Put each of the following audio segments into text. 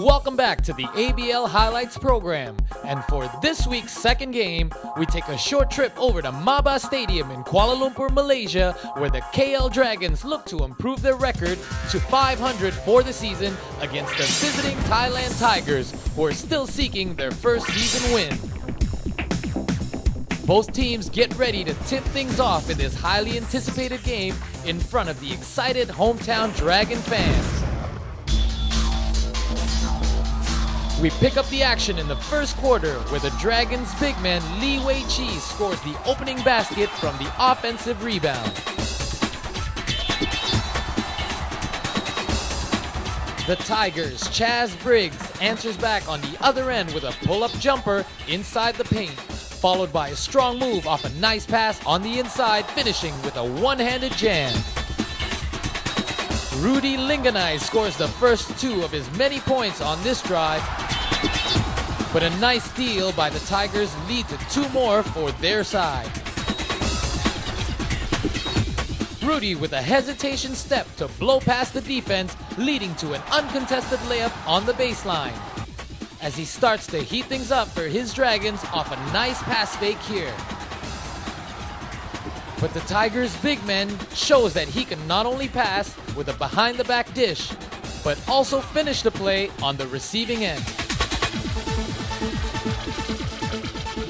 Welcome back to the ABL Highlights program. And for this week's second game, we take a short trip over to MABA Stadium in Kuala Lumpur, Malaysia, where the KL Dragons look to improve their record to 500 for the season against the visiting Thailand Tigers, who are still seeking their first season win. Both teams get ready to tip things off in this highly anticipated game in front of the excited hometown Dragon fans. We pick up the action in the first quarter where the Dragons' big man Lee Wei-Chi scores the opening basket from the offensive rebound. The Tigers' Chaz Briggs answers back on the other end with a pull-up jumper inside the paint, followed by a strong move off a nice pass on the inside, finishing with a one-handed jam. Rudy Linganai scores the first two of his many points on this drive, but a nice steal by the Tigers lead to two more for their side. Rudy with a hesitation step to blow past the defense, leading to an uncontested layup on the baseline, as he starts to heat things up for his Dragons off a nice pass fake here. But the Tigers' big man shows that he can not only pass with a behind-the-back dish, but also finish the play on the receiving end.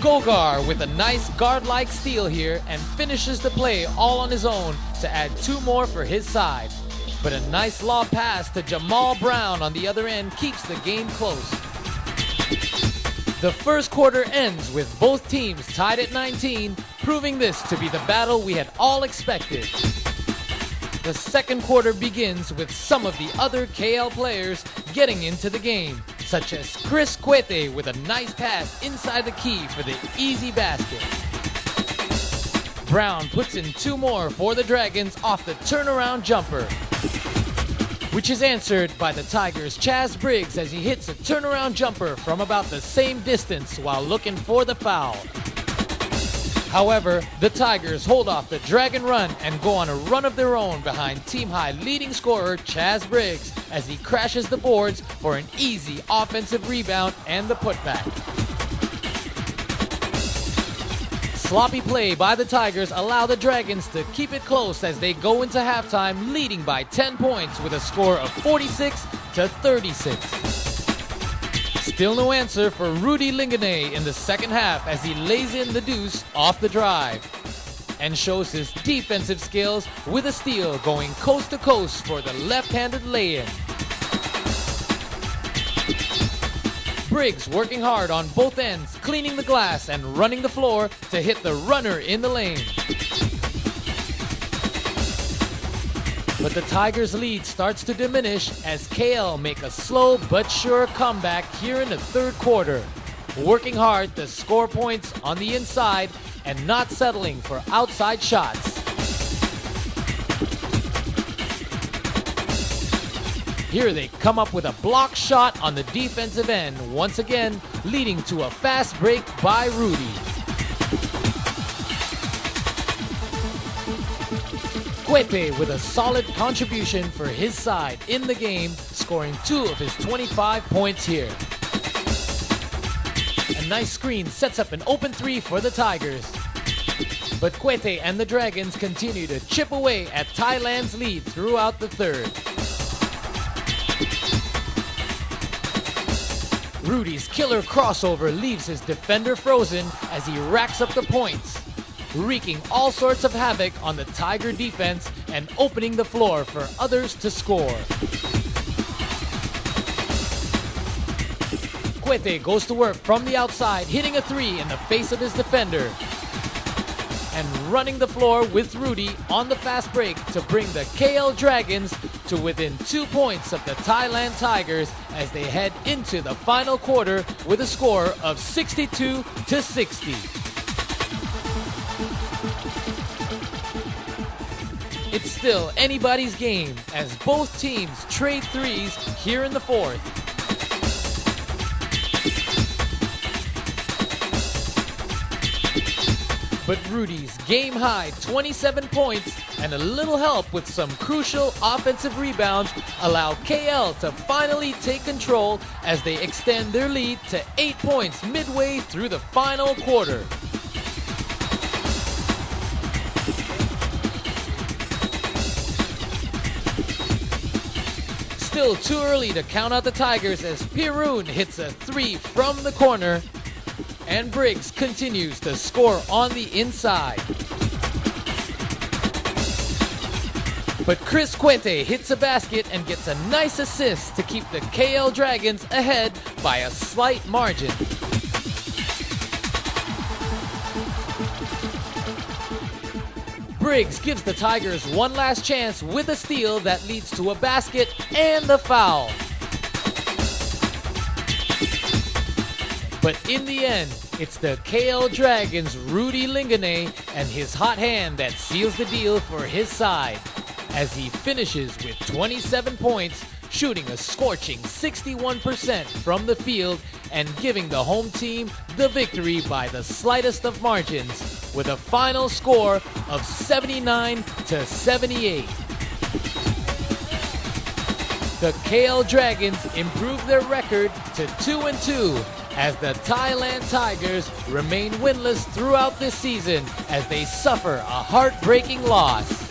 Gogar with a nice guard-like steal here and finishes the play all on his own to add two more for his side. But a nice lob pass to Jamal Brown on the other end keeps the game close. The first quarter ends with both teams tied at 19, proving this to be the battle we had all expected. The second quarter begins with some of the other KL players getting into the game, such as Chris Quete with a nice pass inside the key for the easy basket. Brown puts in two more for the Dragons off the turnaround jumper, which is answered by the Tigers' Chaz Briggs as he hits a turnaround jumper from about the same distance while looking for the foul. However, the Tigers hold off the Dragon run and go on a run of their own behind team-high leading scorer Chaz Briggs as he crashes the boards for an easy offensive rebound and the putback. Sloppy play by the Tigers allow the Dragons to keep it close as they go into halftime leading by 10 points with a score of 46-36. Still no answer for Rudy Linganay in the second half as he lays in the deuce off the drive and shows his defensive skills with a steal going coast to coast for the left-handed lay-in. Briggs working hard on both ends, cleaning the glass and running the floor to hit the runner in the lane. But the Tigers' lead starts to diminish as KL make a slow but sure comeback here in the third quarter, working hard to score points on the inside and not settling for outside shots. Here they come up with a block shot on the defensive end, once again leading to a fast break by Rudy. Quete with a solid contribution for his side in the game, scoring two of his 25 points here. A nice screen sets up an open three for the Tigers. But Quete and the Dragons continue to chip away at Thailand's lead throughout the third. Rudy's killer crossover leaves his defender frozen as he racks up the points, wreaking all sorts of havoc on the Tiger defense and opening the floor for others to score. Quete goes to work from the outside, hitting a three in the face of his defender, and running the floor with Rudy on the fast break to bring the KL Dragons to within 2 points of the Thailand Tigers as they head into the final quarter with a score of 62-60. It's still anybody's game as both teams trade threes here in the fourth. But Rudy's game-high 27 points and a little help with some crucial offensive rebounds allow KL to finally take control as they extend their lead to 8 points midway through the final quarter. Still too early to count out the Tigers as Pirun hits a 3 from the corner, and Briggs continues to score on the inside. But Chris Quente hits a basket and gets a nice assist to keep the KL Dragons ahead by a slight margin. Briggs gives the Tigers one last chance with a steal that leads to a basket and a foul. But in the end, it's the KL Dragons' Rudy Lingane and his hot hand that seals the deal for his side, as he finishes with 27 points, shooting a scorching 61% from the field and giving the home team the victory by the slightest of margins, with a final score of 79-78. The KL Dragons improve their record to 2-2 as the Thailand Tigers remain winless throughout this season as they suffer a heartbreaking loss.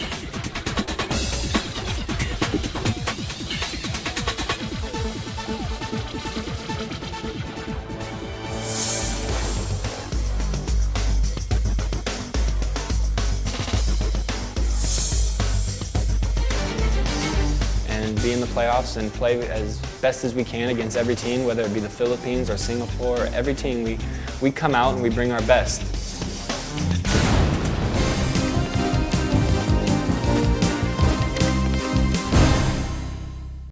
Be in the playoffs and play as best as we can against every team, whether it be the Philippines or Singapore or every team. We come out and we bring our best.